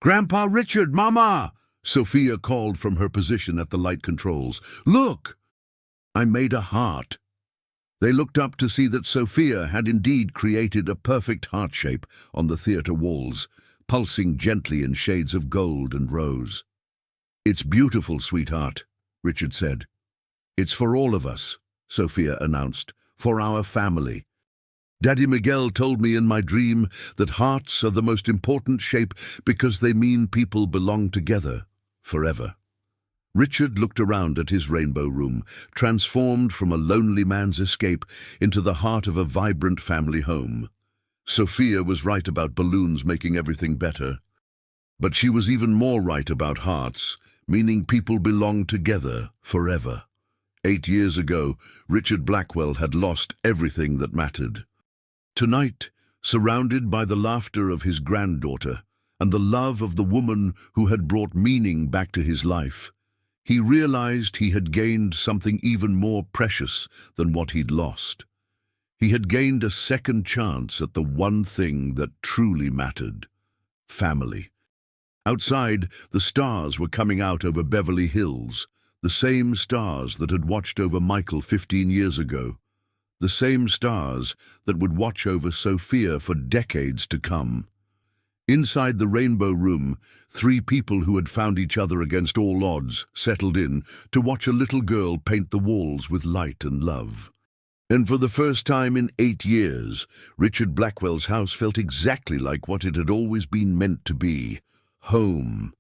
Grandpa Richard, Mama! Sophia called from her position at the light controls. Look! I made a heart. They looked up to see that Sophia had indeed created a perfect heart shape on the theatre walls, pulsing gently in shades of gold and rose. It's beautiful, sweetheart, Richard said. It's for all of us, Sophia announced, for our family. Daddy Miguel told me in my dream that hearts are the most important shape because they mean people belong together forever. Richard looked around at his rainbow room, transformed from a lonely man's escape into the heart of a vibrant family home. Sophia was right about balloons making everything better. But she was even more right about hearts, meaning people belong together forever. 8 years ago, Richard Blackwell had lost everything that mattered. Tonight, surrounded by the laughter of his granddaughter and the love of the woman who had brought meaning back to his life, he realized he had gained something even more precious than what he'd lost. He had gained a second chance at the one thing that truly mattered: family. Outside, the stars were coming out over Beverly Hills, the same stars that had watched over Michael 15 years ago, the same stars that would watch over Sophia for decades to come. Inside the rainbow room, 3 people who had found each other against all odds settled in to watch a little girl paint the walls with light and love. And for the first time in 8 years, Richard Blackwell's house felt exactly like what it had always been meant to be: home.